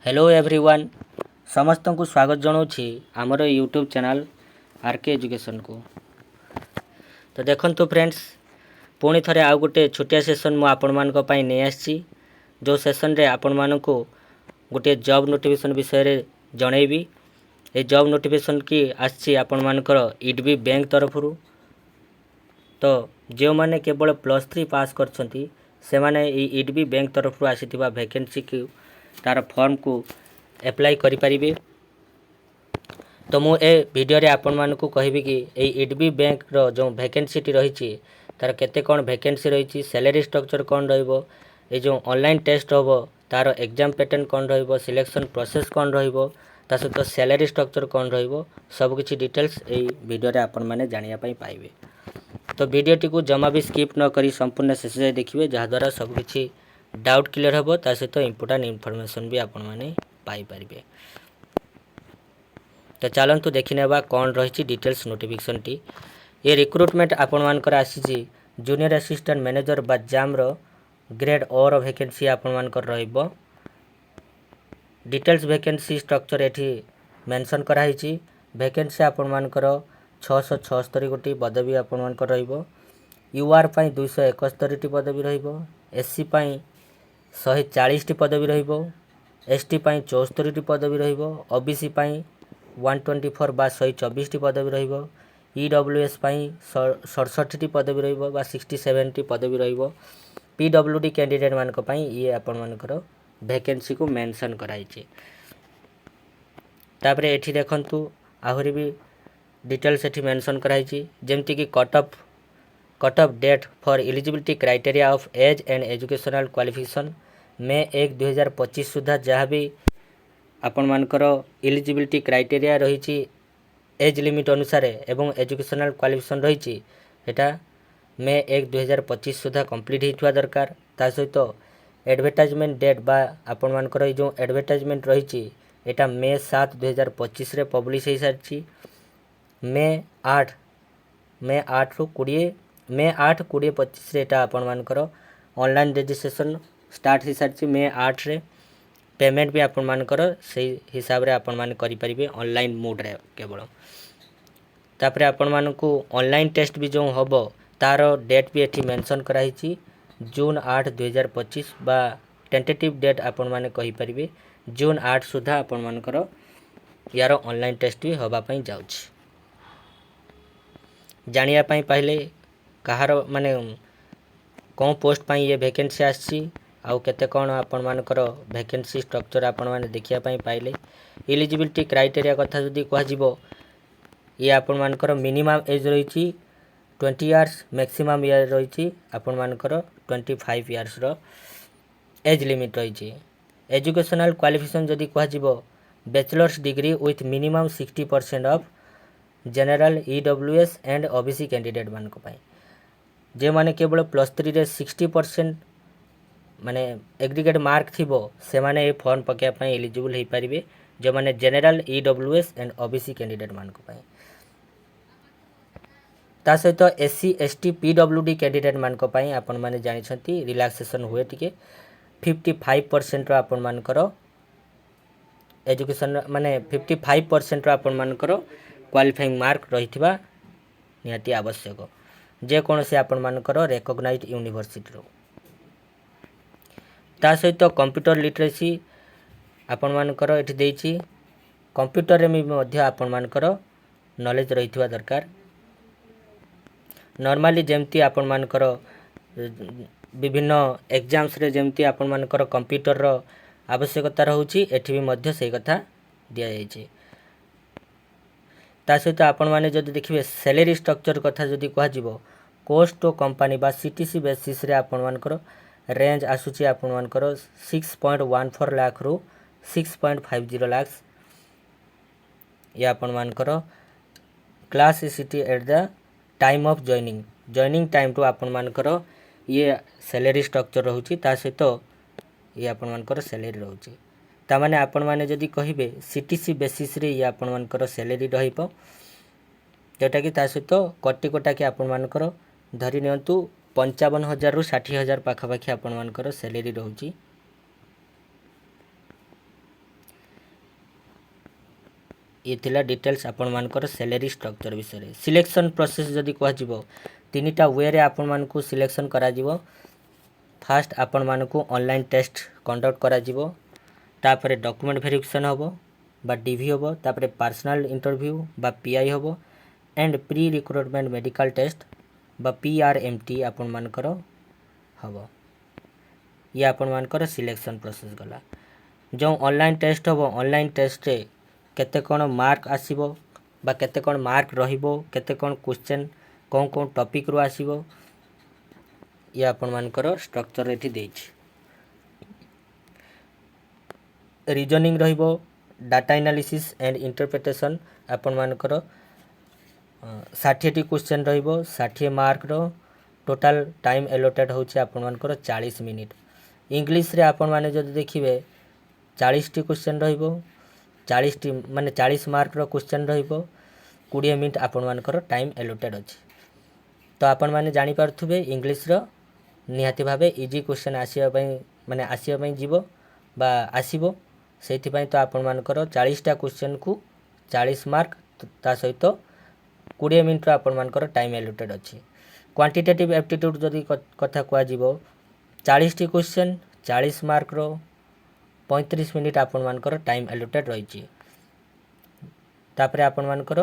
Hello everyone समस्त को स्वागत जनाऊँगी आमर यूट्यूब चैनल आरके एजुकेशन को। तो देखो फ्रेंड्स पुणी थे आउ गोटे छोटिया सेसन मु आपण मान नहीं आसी जो सेसन रे आपण मान को गोटे जॉब नोटिफिकेशन विषय रे जनइबी। ए जॉब नोटिफिकेशन की आसी आपण मानकर इडबी बैंक तरफ। तो जो मैंने केवल +3 पास करछंती से माने इडबी बैंक तरफ आसीथिबा वैकेंसी की तार फॉर्म को एप्लाई करि परिबे। तो मु ए वीडियो रे आपण मानकु कहबी कि ए इडबी बैंक रो जो वैकेंसी टी रही तार केते कोन वैकेंसी रही, सैलरी स्ट्रक्चर कोन रहइबो, ए जो ऑनलाइन टेस्ट होबो तार एग्जाम पैटर्न कोन रहइबो, सिलेक्शन प्रोसेस कोन रहइबो, ता सहित सैलरी स्ट्रक्चर कोन रहइबो, सब किछि डिटेल्स ए वीडियो रे आपण माने जानिया पई पाइबे। तो वीडियोटी को जमा भी स्किप न करी संपूर्ण शेष जाए देखिए जहाँद्वारा सब किछि डाउट क्लियर हम ता सहित इंपोर्टेंट इनफॉरमेशन भी आपण माने पाई परिबे। तो चलतु देखि नेबा कौन रही डिटेल्स नोटिफिकेशन टी। ये रिक्रुटमेंट आपण मानकर आसी जूनियर असिस्टेंट मैनेजर बा जाम रो ग्रेड और वैकेंसी आपण मानकर रहइबो। डिटेल्स वैकेंसी स्ट्रक्चर एठी मेंशन कराई। वैकेंसी आपण मानकर 676 गोटी पदवी आपण मानकर रहइबो। यूआर पाई 271 टी पदवी रहइबो। एससी पाई 140 टी पदवी रहइबो। एसटी पाई 74 टी पदवी रहइबो। ओबीसी पाई 124 बा 124 टी पदवी रहइबो। ईडब्ल्यूएस पाई 67 टी पदवी रहइबो बा 67 टी पदवी रहइबो। पीडब्ल्यूडी कैंडिडेट मानक पाई ये आपण मानकर वैकेंसी को मेंशन कराइछि। तापरे एठी देखंतु आहुरी भी डिटेल्स एठी मेंशन कराइछि जेमति कि cut off date for eligibility criteria of age and educational qualification May 1 2025 सुधा जहाँ भी आपण मानकर एलिजिबिलिटी क्राइटेरिया रही एज लिमिट अनुसार एवं एजुकेशनल क्वालिफिकेशन रही एटा मे 1 2025 सुधा कंप्लीट होइथवा दरकार। ता सहित एडवर्टाइजमेंट डेट बा आपण मानकर जो एडवर्टाइजमेंट रही एटा मे 7 2025 रे पब्लिश हो सारी। मे 8 ରୁ 20 मे 8 2025 रे एटा आपण मानकर ऑनलाइन रजिस्ट्रेशन स्टार्ट हो सारी। मे 8 रे पेमेंट भी आपण मानकर से हिसाब रे आपण मान करि परिबे ऑनलाइन मोड रे केवल। तापरे आपण मानकु ऑनलाइन टेस्ट भी जो होबो तार डेट भी एठी मेंशन कराई जून 8 2025 बा टेंटेटिव डेट आपण माने कहि परिबे जून 8 सुधा आपण मानकर यार ऑनलाइन टेस्ट भी होबा पई जाउछि। जानिया पई पहले कहार माने कौन पोस्ट पई ये वैकेंसी आछि आउ केते कोन आपण मानकर वैकेंसी स्ट्रक्चर आपण माने देखिया पई पाइले। एलिजिबिलिटी क्राइटेरिया कथा जदी कह जिवो ये आपण मानकर मिनिमम एज रही 20 इयर्स, मैक्सिमम ईयर रही आपण मानकर 25 इयर्स रो एज लिमिट रही। एजुकेशनल क्वालिफिकेशन जदी कह जिवो bachelors degree with minimum 60% of general EWS and OBC candidate मानक पई जे माने केवल +3 रे 60% माने एग्रीगेट मार्क थिबो से माने ए फॉर्म पके पई एलिजिबल हे परिबे जो माने general EWS and OBC candidate मानक पई। ता सहित एससी एसटी पीडब्ल्यूडी कैंडिडेट मानक पई आपण माने जानि छथि रिलैक्सेशन हुए टिके 55% रो आपण मानकर एजुकेशन माने 55% रो आपण मानकर क्वालिफाइंग मार्क रहिथिबा निहाती आवश्यक जे कोन से आपण मानकर रिकॉग्नाइज्ड यूनिवर्सिटी रो। ता सहित कंप्यूटर लिटरेसी आपण मानकर एठी देछि कंप्यूटर रे मध्य आपण मानकर नॉलेज रहिथिबा दरकार। नॉर्मली जेमती आपण मानकर विभिन्न एग्जाम्स रे जेमती आपण मानकर कंप्यूटर रो आवश्यकता रहउछि एठी भी मध्य सेही कथा दिया जाइछि। ता सहित आपण माने जदि देखिबे सैलरी स्ट्रक्चर कथा जदि कह जिवो कोस्ट टू कंपनी बा सीटीसी बेसिस रे आपण मानकर रेंज आसुची आपण मानकर 6.14 लाख रु 6.50 लाख या आपण मानकर class city at the time of joining time टू आपण मानकर ये सैलरी स्ट्रक्चर रहउची। ता सहित ये आपण मानकर सैलरी रहउची ता माने आपण माने जदि कहिबे सीटीसी बेसिस रे ये आपण मानकर सैलरी रहिबो जेटा कि ता सहित कटी कोटा कि आपण मानकर धरि नियंतु 55,000 रु 60,000 पाखापाखि आपण मानकर सैलरी रहउची। ये थिला डिटेल्स आपण मानकर सैलरी स्ट्रक्चर विषय सिलेक्शन प्रोसेस जदि कह तीनटा वे रे आपण मानकु सिलेक्शन करा जिवो फास्ट आपण मानकु ऑनलाइन टेस्ट कंडक्ट करा जिवो तापर डॉक्यूमेंट वेरिफिकेशन होबो बा डीवी होबो तापर पर्सनल इंटरव्यू बा पीआई होबो and pre recruitment medical test बा पीआरएमटी आपण मानकर होबो ये आपण मानकर सिलेक्शन प्रोसेस गला जो ऑनलाइन टेस्ट होबो ऑनलाइन टेस्ट रे केते कोन मार्क आसीबो बा केते कोन मार्क रहिबो केते कोन क्वेश्चन कोन कोन टॉपिक रो आसीबो ये आपण मानकर स्ट्रक्चर एठी देछि रीजनिंग रहिबो डाटा एनालिसिस एंड इंटरप्रिटेशन आपण मानकर 60 क्वेश्चन रहिबो 60 मार्क रो टोटल टाइम एलोटेड होछि आपण मानकर 40 मिनिट इंग्लिश रे आपण माने जदि देखिबे 40 टी क्वेश्चन रहिबो 40 टी माने 40 मार्क रो क्वेश्चन रहिबो 20 मिनिट आपण मानकर टाइम एलोटेड अछि तो आपण माने जानि पारथुबे इंग्लिश रो निहाती भाबे इजी क्वेश्चन आसीबा पई माने आसीबा पई जीवो बा आसीबो सेति पई तो आपण मानकर 40 टा क्वेश्चन को 40 मार्क ता सहित 20 मिनिट रो आपण मानकर टाइम एलोटेड अछि क्वांटिटेटिव एप्टीट्यूड जदि कथा कुआ जीवो 40 टी क्वेश्चन 40 मार्क रो 35 मिनिट आपण मानकर टाइम एलोटेड रहिछि तापरे आपण मानकर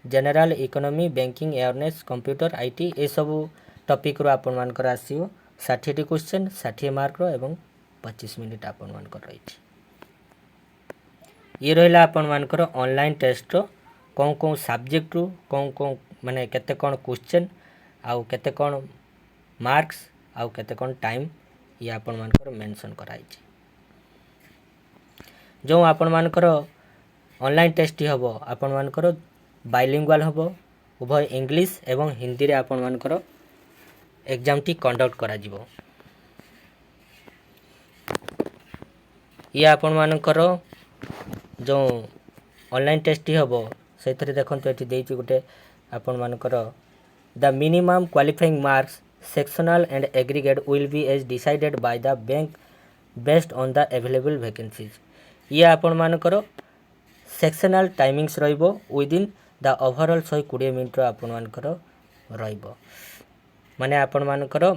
general economy banking awareness computer IT ए सब टॉपिक रो आपण मानकर आसीबो 60 टी क्वेश्चन 60 मार्क रो एवं 25 मिनिट आपण मानकर रहिछि ये रहिला आपण मानकर ऑनलाइन टेस्ट रो कोन कोन सब्जेक्ट रो कोन कोन माने केते कोन क्वेश्चन आउ केते कोन मार्क्स आउ केते कोन टाइम ये आपण मानकर मेंशन कराइछि जो आपण मानकर ऑनलाइन टेस्ट हबो आपण मानकर बाइलिंगुअल हबो उभय इंग्लिश एवं हिंदी रे आपण मानकर एग्जाम टी कंडक्ट करा जिवो ये आपण मानकर जो ऑनलाइन टेस्ट हबो सेथरे देखंतु एठी देइछि गुटे आपण मानकर the minimum qualifying marks sectional and aggregate will be as decided by the bank based on the available vacancies ये आपण मानकर सेक्शनल टाइमिंग्स रहिबो within the overall 120 minute रो आपण मानकर रहिबो माने आपण मानकर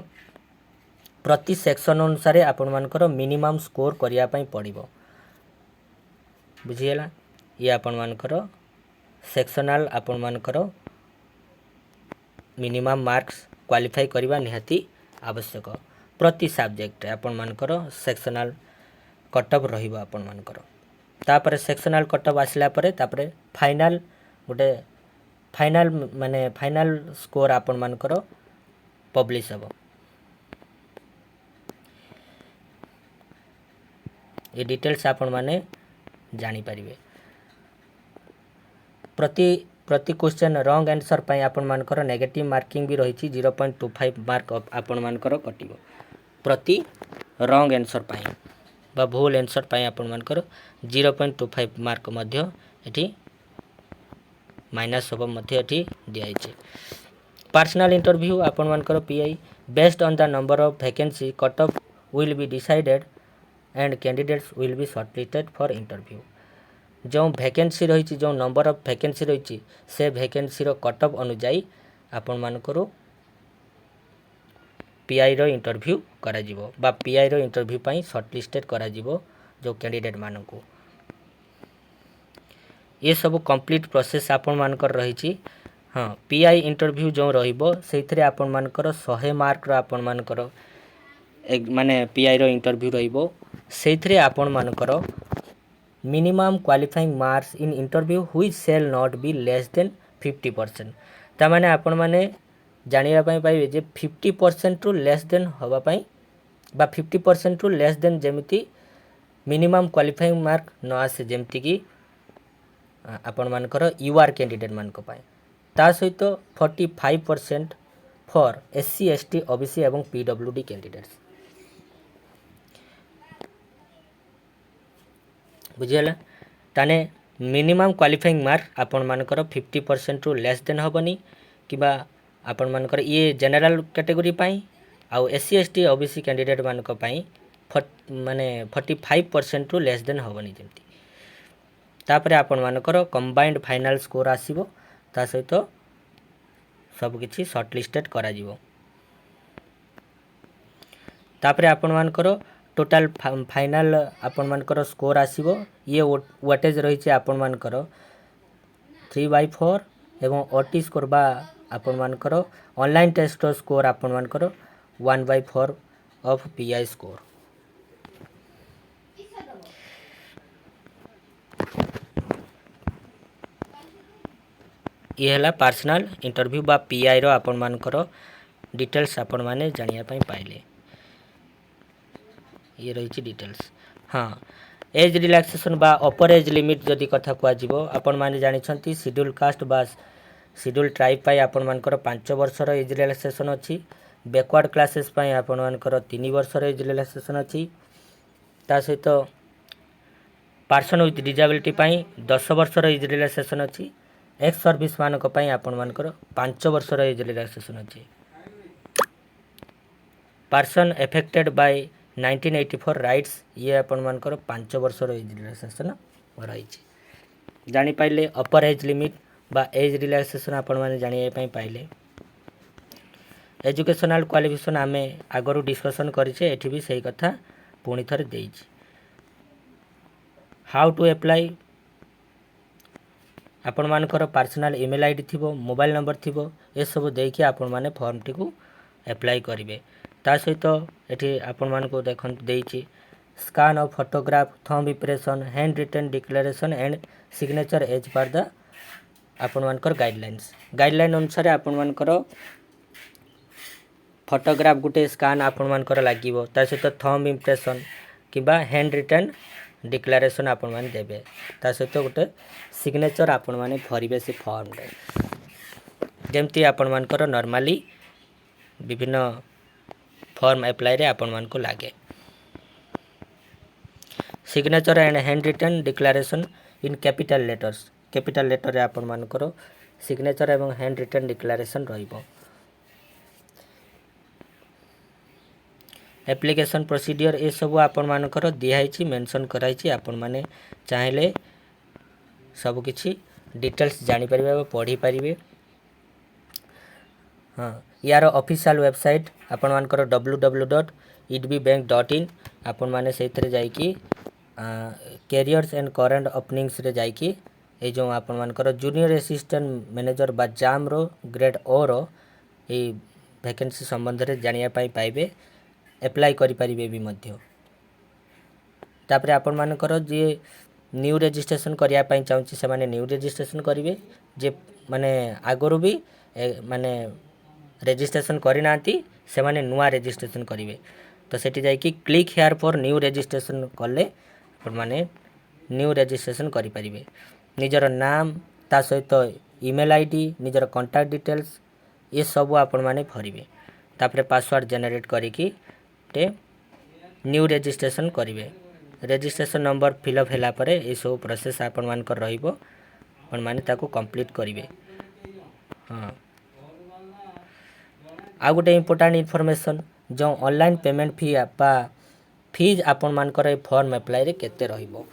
प्रति सेक्शन अनुसार आपण मानकर मिनिमम स्कोर करिया पई पड़िबो बुझियला ये आपण मानकर सेक्शनल आपण मानकर मिनिमम मार्क्स क्वालिफाई करबा निहाती आवश्यक प्रति सब्जेक्ट आपण मानकर सेक्शनल कटअप रहिबो आपण मानकर तापर सेक्शनल कटअप आसला परे तापर फाइनल गोटे फाइनल माने फाइनल स्कोर आपण मानकर पब्लिश हबो ये डिटेल्स आपण माने जानि परिबे प्रति क्वेश्चन रॉन्ग आंसर पई आपण मानकर नेगेटिव मार्किंग भी रहिछि 0.25 मार्क आपण मानकर कटिबो प्रति रॉन्ग आंसर पई बा भूल आंसर पई आपण मानकर 0.25 मार्क मध्य एठी माइनस सब मध्य एठी दियाइ छै पर्सनल इंटरव्यू आपण मानकर pi based on the number of vacancy cut off will be decided and candidates will be shortlisted for interview जो वैकेंसी रही जो नंबर ऑफ वैकेंसी रही से वैकेंसी रो कट ऑफ अनुଯାयी आपण मानकर पीआई रो इंटरव्यू करा जिवो बा पीआई रो इंटरव्यू पई शॉर्टलिस्टेड करा जिवो जो कैंडिडेट मानकू ये सब कंप्लीट प्रोसेस आपण मानकर रही हाँ पीआई इंटरव्यू जो रहिबो सेथिरे आपण मानकर 100 मार्क रो आपण मानकर माने पीआई रो इंटरव्यू रहिबो सेथिरे आपण मानकर minimum qualifying marks in interview which shall not be less than 50% ता माने आपण माने जानिया पई पाइबे जे 50% रु लेस देन होबा पई बा 50% रु लेस देन जेमिति मिनिमम क्वालिफाइंग मार्क न आसे जेमिति कि आपण मानकर यूआर कैंडिडेट मान को पाए ता सहित 45% फॉर एससी एसटी ओबीसी एवं पीडब्ल्यूडी कैंडिडेट्स बुझियला ताने मिनिमम क्वालिफाइंग मार्क आपण मानकर 50% रु लेस देन होबनी किबा आपण मानकर ये जनरल कैटेगरी पाई आउ एससी एसटी ओबीसी कैंडिडेट मान को पाई माने 45% रु लेस देन होबनी जेमती तापर आपण मानकर कंबाइंड फाइनल स्कोर आसीबो ता सहित सब किछि शॉर्ट लिस्टेड करा जिवो। तापर आपण मानकर टोटल फाइनल आपण मानकर स्कोर आसीबो ये वाटेज रही आपण मानकर 3/4 एवं ओटी स्कोर बा आपण मानकर ऑनलाइन टेस्ट स्कोर आपण मानकर 1/4 ऑफ पीआई स्कोर। ये है पर्सनल इंटरव्यू बा पीआई रो आपण मानकर डिटेल्स आपण माने जानिया पई पाइले। ये रही डिटेल्स। हाँ, एज रिलैक्सेशन बा अपर एज लिमिट जदि कथा कह आपण माने जानिछंती शेड्यूल कास्ट बा शेड्यूल ट्राइब पाई आपण मानकर 5 वर्षर एज रिलैक्सेशन अछि। बैकवर्ड क्लासेस पाई आपण मानकर 3 वर्षर एज रिलैक्सेशन अछि। ता सहित पर्सन विथ डिसेबिलिटी पाई 10 वर्षर एज रिलैक्सेशन अछि। एक्स सर्विस मानक पाई आपण मानकर 5 वर्षर एज रिलैक्सेशन अछि। पर्सन एफेक्टेड बाय 1984 राइट्स ये आपण मानकर 5 वर्षर एज रिलैक्सेशन रही। जानी पाइले अपर एज लिमिट बा एज रिलैक्सेशन आपण माने जानिए पई पाइले। एजुकेशनल क्वालिफिकेशन आमे आगरू डिस्कशन करिचे एठी भी सही कथा पुणी थरे देइछि। हाउ टू अप्लाई आपण मानकर पर्सनल ईमेल आईडी थिबो मोबाइल नंबर थिबो ए सब देकी आपण माने फॉर्म टी को अप्लाई करिवे। ता सहित एठी आपण मानको देखन देइछि scan of photograph thumb impression handwritten declaration and signature as per the आपण मानकर गाइडलाइन अनुसार आपण मानकर फोटोग्राफ गुटे स्कैन आपण मानकर लागिवो। ता सहित थंब इंप्रेशन किबा हैंड रिटन डिक्लेरेशन आपण माने देबे। ता सहित गुटे सिग्नेचर आपण माने भरिबे से फॉर्म रे जेमती आपण मानकर नॉर्मली विभिन्न फॉर्म अप्लाई रे आपण मानको लागे। Signature and handwritten declaration in capital letter रे आपण मानकर सिग्नेचर एवं हैंड रिटन डिक्लेरेशन रहिबो। एप्लिकेशन प्रोसीजर ए सब आपण मानकर दिहाइछि मेंशन कराइछि। आपण माने चाहिले सब किछि डिटेल्स जानि परिबे पढ़ी परिबे। हाँ, यार ऑफिशियल वेबसाइट आपण मानकर www.idbbank.in आपण माने सेथरे जाइकी कैरियर्स एंड करंट ओपनिंग्स रे जाइकी ए जो आपण मानकर जूनियर असिस्टेंट मैनेजर बा जाम रो ग्रेड ओ रो ए वैकेंसी संबंध रे जानिया पाई पाइबे अप्लाई करि परिबे भी मध्य। तापरे आपण मानकर जे न्यू रजिस्ट्रेशन करिया पाई चाहूछि से माने न्यू रजिस्ट्रेशन करिवे। जे माने आगरो भी माने रजिस्ट्रेशन करि नांती से माने नुआ रजिस्ट्रेशन करिवे। तो सेठी जाई कि click here for new registration कले आपण माने न्यू रजिस्ट्रेशन करि परिवे। निजर नाम ता सहित ईमेल आईडी निजर कांटेक्ट डिटेल्स ये सब आपण माने भरिवे। तापरे पासवर्ड जनरेट करिकी टे न्यू रजिस्ट्रेशन करिवे। रजिस्ट्रेशन नंबर फिलअप होला परे ए सब प्रोसेस आपण मानकर रहिबो आपण माने ताको कंप्लीट करिवे। हाँ, आ गोटे इम्पोर्टेंट इनफॉरमेशन जो ऑनलाइन पेमेंट फी बा फीज आपण मानकर ए फॉर्म अप्लाई रे केते रहिबो।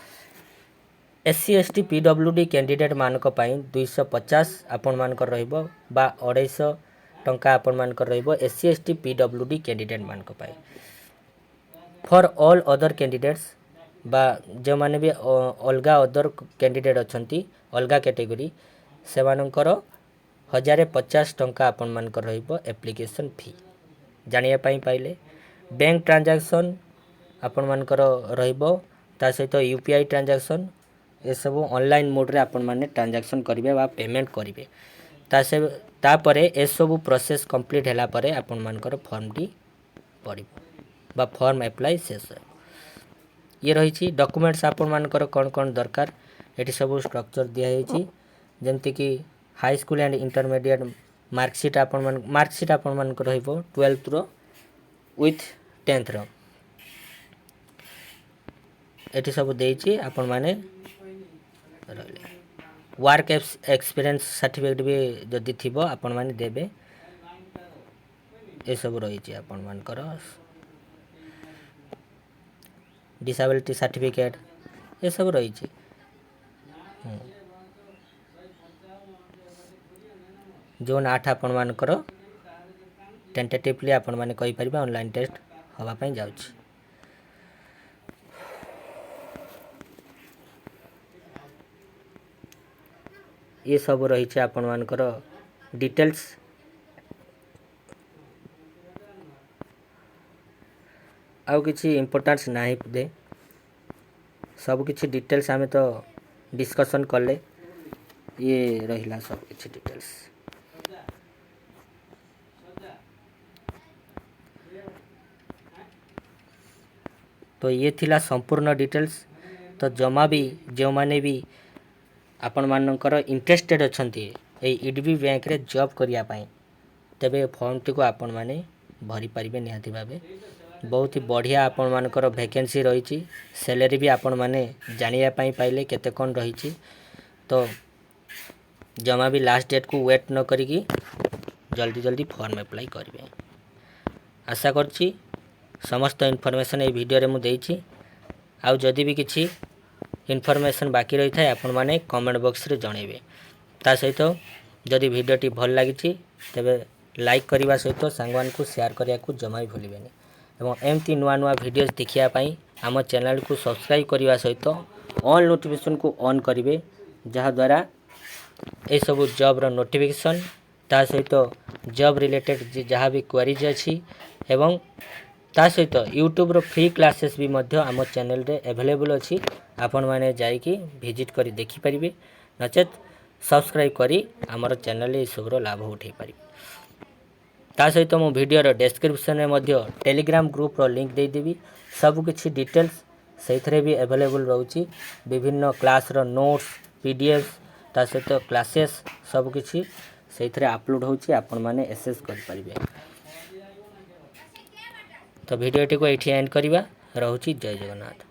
एससी एसटी पीडब्ल्यूडी कैंडिडेट मानक पई 250 आपण मानकर रहिबो बा 250 टंका आपण मानकर रहिबो एससी एसटी पीडब्ल्यूडी कैंडिडेट मानक पई। फॉर ऑल अदर कैंडिडेट्स बा जो माने भी अलगा अदर कैंडिडेट अछंती अलगा कैटेगरी से मानकर 1050 टंका आपण मानकर रहिबो एप्लिकेशन फी जानिया पाई पाइले। बैंक ट्रांजैक्शन आपण मानकर रहिबो ता सहित यूपीआई ट्रांजैक्शन ए सब ऑनलाइन मोड रे आपण माने ट्रांजैक्शन करिवे बा पेमेंट करिवे। ता परे ए सब प्रोसेस कंप्लीट होला परे आपण मानकर फॉर्म टी पड़िबो बा फॉर्म अप्लाई शेष। ये रही डॉक्यूमेंट्स आपण मानकर कौन कौन दरकार एटी सब स्ट्रक्चर दिया है जमती कि high school and intermediate marksheet आपण मानकर रहिबो 12th row with 10th row eighty सब देइछि आपण माने रहले। वर्क एक्सपीरियंस सर्टिफिकेट भी जदि थिबो आपण माने देबे ए सब रही आपण मानकर डिसेबिलिटी सर्टिफिकेट ये सब रही। जून 8 आपण मानकर टेंटेटिवली आपण माने कहि परिबा ऑनलाइन टेस्ट हवा पई जाउछि। ये सब रही है आपण मानकर डिटेल्स। आउ किछि इम्पोर्टेंस नाही दे सब किछि डिटेल्स आमे तो डिस्कशन करले ये रहिला सब किछि डिटेल्स। तो ये थिला संपूर्ण डिटेल्स। तो जमा भी जो माने भी आपण मानकर इंटरेस्टेड अछंती ए ईडीबी बैंक रे जॉब करिया पई तबे फॉर्म टी को आपण माने भरी परिबे निहाती भाबे। बहुत ही बढ़िया आपण मानकर वैकेंसी रही छी। सैलरी भी आपण माने जानिया पई पाइले केते कोन रही छी। तो जमा भी लास्ट डेट को वेट न करिकी जल्दी जल्दी फॉर्म अप्लाई करिवे। आशा करछि समस्त इनफॉरमेशन ए वीडियो रे मु देइछि। आउ जदि भी किछि इनफॉरमेशन बाकी रही था आपण माने कमेंट बॉक्स रे जणेबे। ता सहित जदि वीडियो टी भल लागिछि तबे लाइक करिवा सहित सांगवान को शेयर करिया को जमा भी भूलिबेनी। एवं एमती नुआ नुआ वीडियोस देखिया पई आम चैनल को सब्सक्राइब करिवा सहित ऑल नोटिफिकेशन को ऑन करिवे जहा द्वारा ए सब जॉब रो नोटिफिकेशन ता सहित जॉब रिलेटेड जहाँ भी क्वेरीज अछि एवं ता सहित यूट्यूब रो फ्री क्लासेस भी मध्य आम चैनल रे अवेलेबल अछि। आपण माने जाई कि विजिट करी देखि परिबे नचेत सब्सक्राइब करी हमर चैनल ए सब रो लाभ उठै परिबे। ता सहित मो वीडियो रो डिस्क्रिप्शन में मध्य टेलीग्राम ग्रुप रो लिंक दे देबी। सब किछि डिटेल्स सेथरे भी अवेलेबल रहउछि। विभिन्न क्लास रो नोट्स पीडीएफ ता सहित क्लासेस सब किछि सेथरे अपलोड होछि आपण माने एक्सेस कर परिबे। तो वीडियो टी को एठी एंड करिवा। रहउछि जय जगन्नाथ।